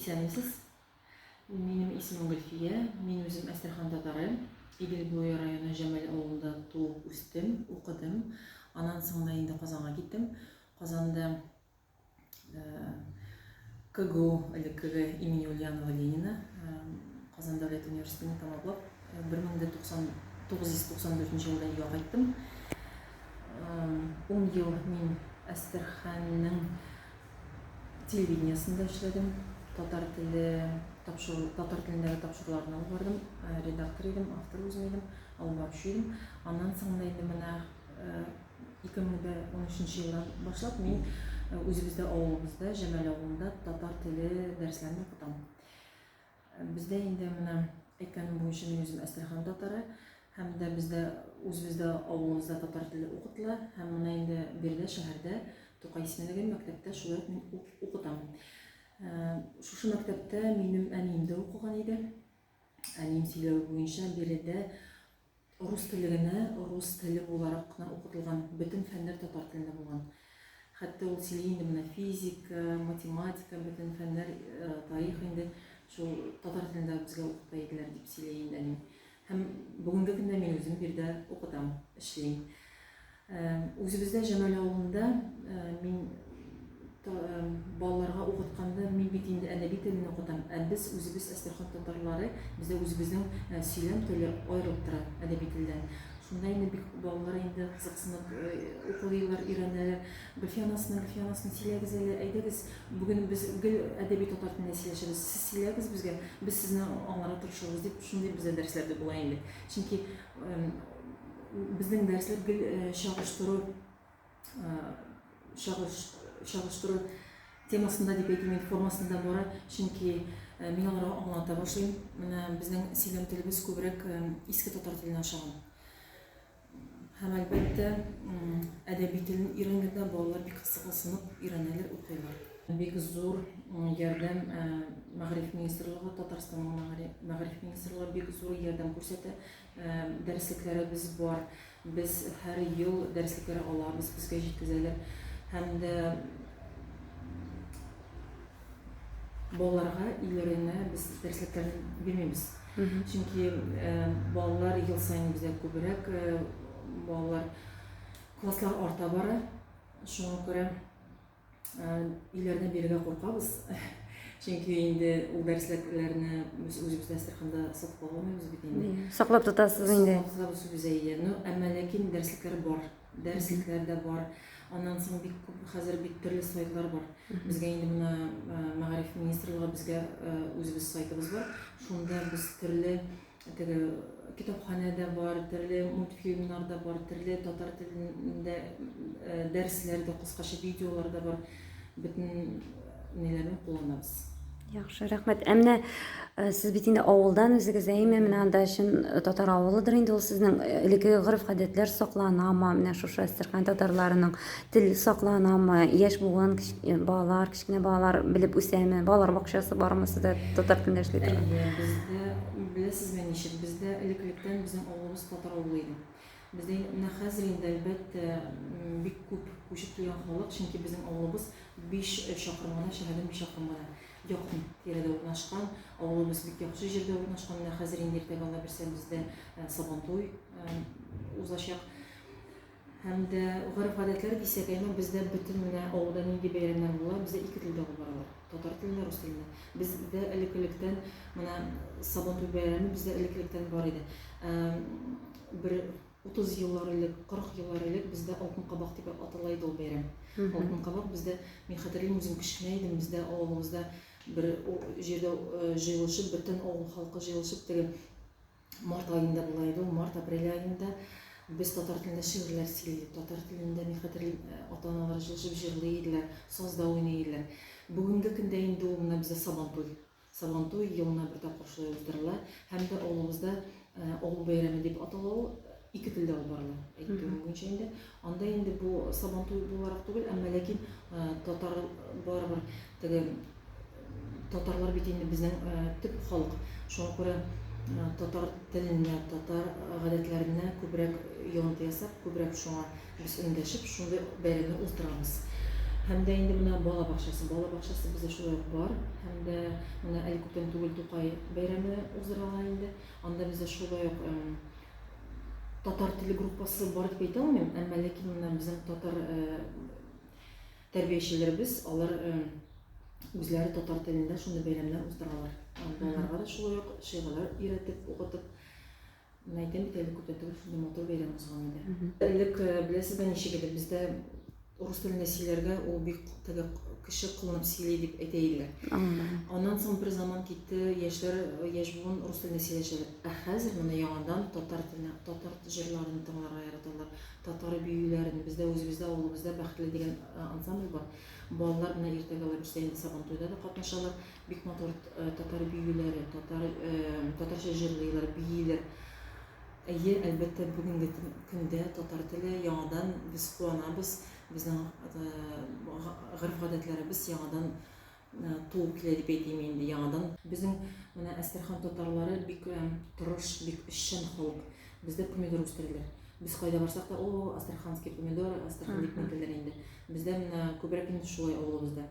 Сәлемсіз. Менің есімім Гүлфия. Мен өзім Әстерхан татары. Идел-Буй районы Жәмәл ауылында туып өстім, оқыдым. Анан соңында енді Қазанға кеттім. Қазанда КГУ имени Ульянова Ленина, Қазан Дәулет университетін тамамлап, 1994 жылда үйге қайттым. 10 жыл мен Әстерханның телевидениесінде эшләдем. Татар тіліндегі тапшыруларына бардым, редактор едім, автор өзім едім, албапшы едім. Андан соңында енді мына 2013 жылдан башлап мен өзімізде ауылымызда, Жәмәл ауылында татар тілі дәріслерін оқытам. Бізде енді мына айтканым бойынша мен өзім Әстерхан татары, һәм дә бізде өзімізде ауылымызда татар тілі оқытыла, һәм мына енді берде шәһәрдә Тукай исемендәге мәктәптә шулай мен оқытам. Шушы мәктәптә минем әнием дә укыган иде. Әнием сөйләү буенча биредә рус теле буларак кына укытылган, бөтен фәннәр татар телендә булган. Хәтта ул сөйли инде менә физика, математика, бөтен фәннәр, тарих инде шул татар телендә безгә укыта иделәр дип сөйли инде әнием. Һәм бүгенге көндә мин үзем бирдә укытам, эшлим. Үзебездә Жәмәл авылында мин балаларга укытканда мин бит инде әдәби телен укытам. Без үзебез Әстерхан татарлары, бездә үзебезнең сөйләм теле аерылып тора әдәби телдән. Шунда инде бик балалар инде кызыксынып укыйлар, өйрәнәләр. Гөлфиянасны сөйләгез әле, әйдәгез, бүген без гел әдәби татар телендә сөйләшәбез. Сез сөйләгез безгә, без сезне аңлара тырышабыз дип шундый бездә дәресләрдә була инде. Чөнки безнең дәресләр гел чагыштыру темасында дип әйтим, формасында бара, чөнки мин аларга аңлата башлыйм. Менә безнең сөйләм телебез күбрәк иске татар теленә охшаган. Һәм әлбәттә әдәби телен өйрәнгәндә балалар бик кызыксынып өйрәнәләр, укыйлар. Бик зур ярдәм Мәгариф министрлыгы, Татарстанның Мәгариф министрлыгы бик зур ярдәм күрсәтә. Дәреслекләребез бар. Без һәр ел дәреслекләр алабыз, безгә җиткезәләр. Һәм дә балаларга өйләренә без дәреслектәрне бирмибез. Чөнки балалар ел сайын бездә күбрәк балалар класслар арта бара. Шуңа күрә өйләренә бирергә куркабыз. Чөнки инде ул дәреслектәрне без үзебездә Әстерханда сатып алмыйбыз бит инде. Саклап тотасыз инде. Әмма ләкин дәреслектәр бар. Дәреслектәр дә бар. Аннан соң бик күп хәзер бик төрле сайтлар бар. Безгә инде менә Мәгариф министрлыгы безгә үзебез сайтыбыз бар. Шунда без төрле китапханәдә бар, төрле мультфильмнар да бар, төрле татар телендә дәресләр дә, кыскача видеолар да бар. Бөтен ниләрне кулланабыз. Яхшы, рәхмәт. Әмма сез бит инде авылдан үзегез әйме, менә анда өчен татар авылыдыр инде ул сезнең элекке гореф-гадәтләр сакланамы, менә шушы Әстерхан татарларының тел сакланамы, яшь булган балалар, кичкенә балалар белеп үсәме, балалар бакчасы бармы сездә татар телендә эшли торган? Бездә беләсезме ничек, бездә элеклектән безнең авылыбыз татар авылы иде. Бездә менә хәзер инде әлбәттә бик күп күчеп килгән халык, чөнки безнең авылыбыз 5 чакрым гына, шәһәрдән 5 чакрым гына якын тирәдә урнашкан. Авылыбыз бик яхшы җирдә урнашкан. Менә хәзер инде иртәгә алла бирсә бездә Сабантуй узачак. Һәм дә гореф-гадәтләр дисәк, әйме бездә бөтен менә авылда нинди бәйрәмнәр була, бездә ике телдә баралар. Татар телендә, рус телендә. Бездә элеклектән менә Сабантуй бәйрәме бездә элеклектән бар иде. Бер 30 еллар элек, 40 еллар элек бездә алтын кабак дип атала иде ул бәйрәм. Алтын кабак бездә, мин хәтерлим, үзем кечкенә идем, бездә авылыбызда бер җирдә җыелышып, бөтен авыл халкы җыелышып, теге март аенда була иде, март-апрель аенда без татар телендә шигырьләр сөйли, татар телендә мин хәтерлим, ата-аналар җыелышып җырлый иделәр, сазда уйный иделәр. Бүгенге көндә инде ул менә бездә Сабантуй елына бер тапкыр шулай уздырыла, һәм дә авылыбызда авыл бәйрәме дип атала, ике телдә барыла. Әйткән буенча инде, анда инде бу Сабантуй буларак түгел, әмма ләкин татар барыбер теге татарлар бит инде безнең төп халык. Шуңа күрә татар теленә, татар гадәтләренә күбрәк йонты ясап, күбрәк шуңа без өндәшеп, шундый бәйрәмне уздырабыз. Һәм дә инде менә бала бакчасы бездә шулай ук бар. Һәм дә менә әле күптән түгел Тукай бәйрәме уздырыла инде. Анда бездә шулай ук татар теле группасы бар дип әйтә алмыйм, әмма ләкин менә безнең татар тәрбиячеләребез, алар үзләре татар телендә шундый бәйрәмнәр уздыралар. Балаларга да шулай ук шигырьләр өйрәтеп, укытып. Менә әйтәм бит әле күптән түгел шундый матур бәйрәм узган иде. Элек беләсезме ничек иде бездә урыс телендә сөйләргә ул бик теге кеше кылынып сөйли дип әйтә иделәр. Аннан соң бер заман китте, яшь буын урыс телендә сөйләшәләр. Ә хәзер менә яңадан татар теленә, татар җырларын тыңларга яраталар. Татар биюләрен бездә үзебездә авылыбызда Бәхетле дигән ансамбль бар. Балалар менә иртәгә алар берсе инде Сабантуйда да катнашалар. Бик матур татар биюләре, татарча җырлыйлар, бииләр. Әйе, әлбәттә бүгенге көндә татар теле яңадан без куанабыз. Безнең гореф-гадәтләребез яңадан туып килә дип әйтим инде. Яңадан безнең менә Әстерхан татарлары бик тырыш, бик эшчән халык. Бездә помидор үстерәләр. Без кайда барсак та, Астраханский помидор, Астраханлык мәкәлләр инде. Бездә менә күбрәк инде шулай авылыбызда.